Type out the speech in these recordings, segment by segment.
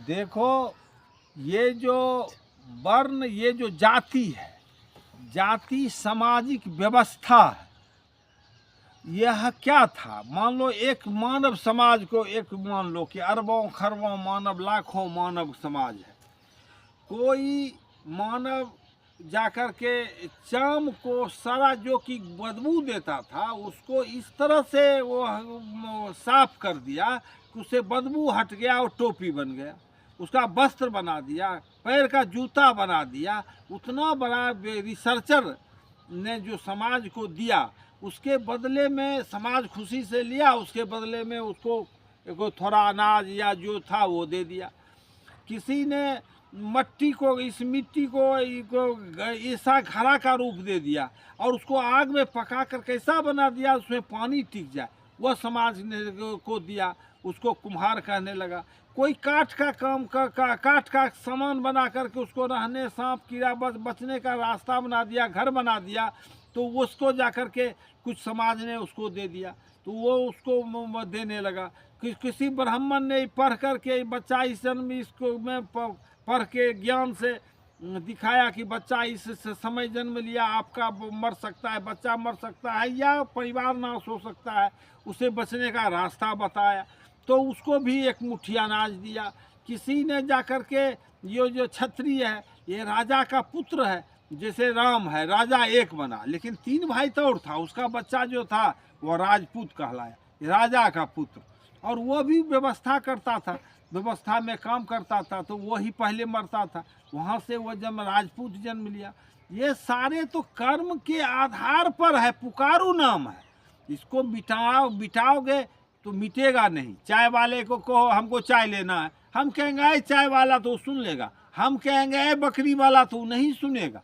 देखो, ये जो वर्ण, ये जो जाति है, जाति सामाजिक व्यवस्था है। यह क्या था? मान लो एक मानव समाज को, एक मान लो कि अरबों खरबों मानव, लाखों मानव समाज है। कोई मानव जाकर के चाम को सारा जो कि बदबू देता था, उसको इस तरह से वो साफ कर दिया कि उससे बदबू हट गया और टोपी बन गया, उसका वस्त्र बना दिया, पैर का जूता बना दिया। उतना बड़ा रिसर्चर ने जो समाज को दिया, उसके बदले में समाज खुशी से लिया, उसके बदले में उसको थोड़ा अनाज या जो था वो दे दिया। किसी ने मट्टी को, इस मिट्टी को ऐसा घड़ा का रूप दे दिया और उसको आग में पका कर कैसा बना दिया उसमें पानी टिक जाए, वह समाज ने को दिया। उसको कुम्हार कहने लगा। कोई काठ का काम काठ का सामान बना करके उसको रहने, सांप कीड़ा बचने का रास्ता बना दिया, घर बना दिया, तो उसको जा कर के कुछ समाज ने उसको दे दिया, तो वो उसको देने लगा। किसी ब्राह्मण ने पढ़ कर के बच्चा इस जन्म इसको में पढ़ के ज्ञान से दिखाया कि बच्चा इस समय जन्म लिया, आपका मर सकता है, बच्चा मर सकता है या परिवार नाश हो सकता है, उसे बचने का रास्ता बताया, तो उसको भी एक मुट्ठी अनाज दिया। किसी ने जाकर के ये जो क्षत्रिय है, ये राजा का पुत्र है, जैसे राम है, राजा एक बना, लेकिन 3 भाई तो और था, उसका बच्चा जो था वह राजपूत कहलाया, राजा का पुत्र। और वो भी व्यवस्था करता था, व्यवस्था में काम करता था, तो वही पहले मरता था, वहाँ से वो जब राजपूत जन्म लिया। ये सारे तो कर्म के आधार पर है, पुकारू नाम है। इसको बिठाओगे तो मिटेगा नहीं। चाय वाले को कहो हमको चाय लेना है, हम कहेंगे चाय वाला तो सुन लेगा, हम कहेंगे बकरी वाला तो नहीं सुनेगा,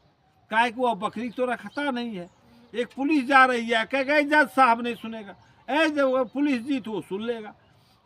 काहे कि वह बकरी तो रखता नहीं है। एक पुलिस जा रही है, कहेगा जज साहब नहीं सुनेगा, जब पुलिस जी तो वो सुन लेगा।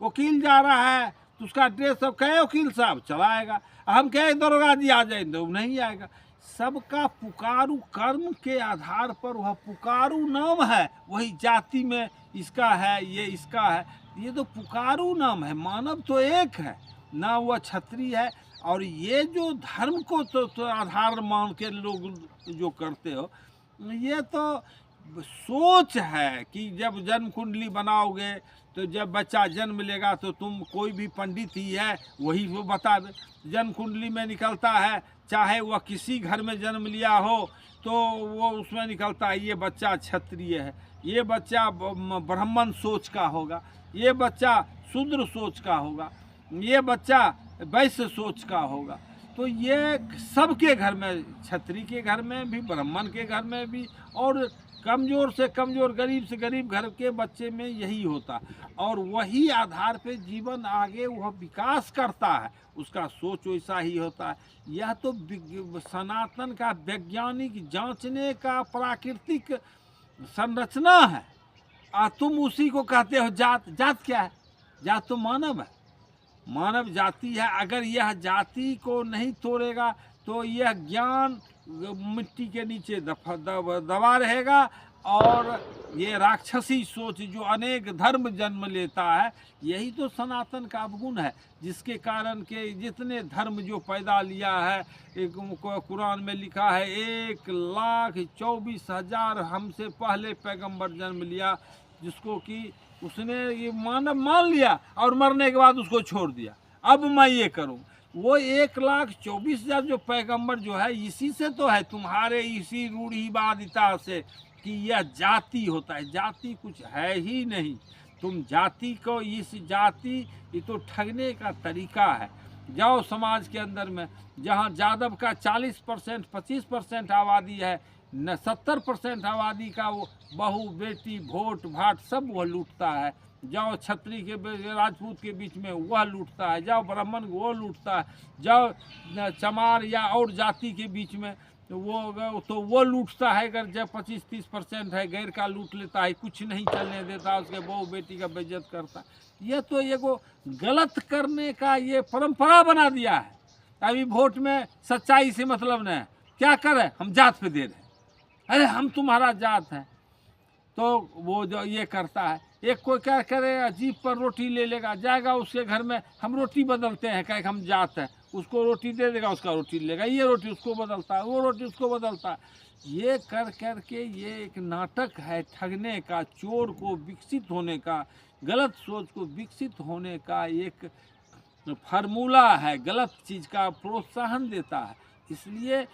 वकील जा रहा है तो उसका ड्रेस सब कहे वकील साहब चलाएगा, हम कहे दरोगा जी आ जाए तो नहीं आएगा। सबका पुकारू कर्म के आधार पर वह पुकारू नाम है। वही जाति में इसका है, ये इसका है, ये तो पुकारू नाम है। मानव तो एक है ना, वह क्षत्रिय है। और ये जो धर्म को तो आधार मान के लोग जो करते हो, ये तो सोच है कि जब जन्म कुंडली बनाओगे तो जब बच्चा जन्म लेगा तो तुम, कोई भी पंडित ही है वही वो बता दे। जन्म कुंडली में निकलता है, चाहे वह किसी घर में जन्म लिया हो तो वो उसमें निकलता है ये बच्चा क्षत्रिय है, ये बच्चा ब्राह्मण सोच का होगा, ये बच्चा शूद्र सोच का होगा, ये बच्चा वैश्य सोच का होगा। तो ये सबके घर में, क्षत्रिय के घर में भी, ब्राह्मण के घर में भी, और कमज़ोर से कमज़ोर, गरीब से गरीब घर के बच्चे में यही होता। और वही आधार पे जीवन आगे वह विकास करता है, उसका सोच वैसा ही होता है। यह तो सनातन का वैज्ञानिक जांचने का प्राकृतिक संरचना है। तुम उसी को कहते हो जात। जात क्या है? जात तो मानव है, मानव जाति है। अगर यह जाति को नहीं तोड़ेगा तो यह ज्ञान मिट्टी के नीचे दबा रहेगा। और ये राक्षसी सोच जो अनेक धर्म जन्म लेता है, यही तो सनातन का अवगुण है, जिसके कारण के जितने धर्म जो पैदा लिया है। एक कुरान में लिखा है 1,24,000 हमसे पहले पैगंबर जन्म लिया, जिसको कि उसने ये मानव मान लिया और मरने के बाद उसको छोड़ दिया। अब मैं ये करूं, वो 1,24,000 जो पैगंबर जो है, इसी से तो है, तुम्हारे इसी रूढ़िवादिता से कि यह जाति होता है। जाति कुछ है ही नहीं। तुम जाति को, इस जाति, ये तो ठगने का तरीका है। जाओ समाज के अंदर में, जहाँ यादव का 40% 25% आबादी है, न 70% आबादी का वो बहू बेटी वोट भाट सब वह लूटता है। जाओ क्षत्रिय के राजपूत के बीच में वह लूटता है, जाओ ब्राह्मण वो लूटता है, जाओ चमार या और जाति के बीच में तो वो लूटता है। अगर जब 25-30% है गैर का लूट लेता है, कुछ नहीं चलने देता, उसके बहू बेटी का बेइज्जत करता है। ये तो एगो गलत करने का ये परंपरा बना दिया है। अभी वोट में सच्चाई से मतलब नहीं, क्या करें, हम जात पे दे रहे हैं, अरे हम तुम्हारा जात है, तो वो जो ये करता है। एक कोई क्या करेगा, जीप पर रोटी ले लेगा, जाएगा उसके घर में, हम रोटी बदलते हैं, कह हम जाते हैं, उसको रोटी दे देगा, उसका रोटी लेगा, ये रोटी उसको बदलता है, वो रोटी उसको बदलता है। ये कर कर के ये एक नाटक है ठगने का, चोर को विकसित होने का, गलत सोच को विकसित होने का एक फार्मूला है, गलत चीज़ का प्रोत्साहन देता है। इसलिए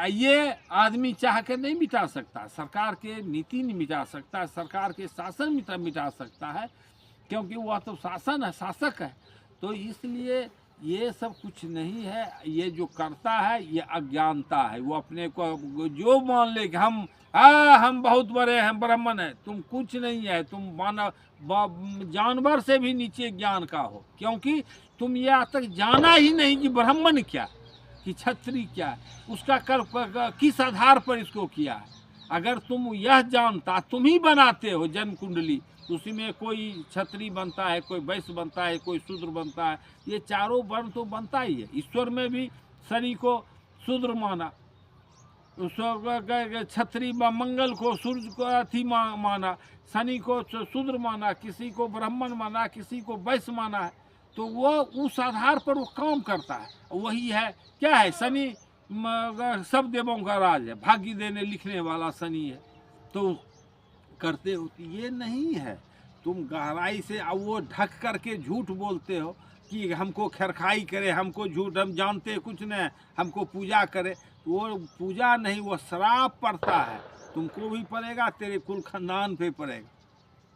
ये आदमी चाह कर नहीं मिटा सकता, सरकार के नीति नहीं मिटा सकता, सरकार के शासन मिटा सकता है, क्योंकि वह तो शासन है, शासक है। तो इसलिए ये सब कुछ नहीं है, ये जो करता है ये अज्ञानता है। वो अपने को जो मान ले कि हम बहुत बड़े हैं, ब्राह्मण है, तुम कुछ नहीं है, तुम मानव जानवर से भी नीचे ज्ञान का हो, क्योंकि तुम ये आज तक जाना ही नहीं कि ब्राह्मण क्या, कि क्षत्रिय क्या है, उसका किस आधार पर इसको किया है। अगर तुम यह जानता, तुम ही बनाते हो जन्म कुंडली, उसी में कोई क्षत्रिय बनता है, कोई वैश्य बनता है, कोई शूद्र बनता है, ये चारों वर्ण तो बनता ही है। ईश्वर में भी शनि को शूद्र माना, क्षत्रिय मंगल को सूर्य को अथी माना, शनि को शूद्र माना, किसी को ब्राह्मण माना, किसी को वैश्य माना है। तो वो उस आधार पर वो काम करता है। वही है, क्या है, शनि सब देवों का राज है, भाग्य देने लिखने वाला शनि है। तो करते हो ये नहीं है, तुम गहराई से अब वो ढक करके झूठ बोलते हो कि हमको खरखाई करे, हमको झूठ, हम जानते कुछ नहीं, हमको पूजा करे। तो वो पूजा नहीं, वो श्राप पड़ता है, तुमको भी पड़ेगा, तेरे कुल खानदान पे पड़ेगा।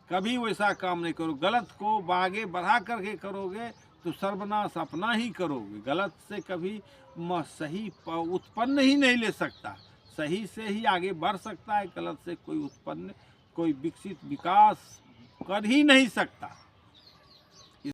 कभी वैसा काम नहीं करो, गलत को आगे बढ़ा करके करोगे तो सर्वनाश अपना ही करोगे। गलत से कभी सही उत्पन्न ही नहीं ले सकता, सही से ही आगे बढ़ सकता है, गलत से कोई उत्पन्न, कोई विकसित विकास कर ही नहीं सकता।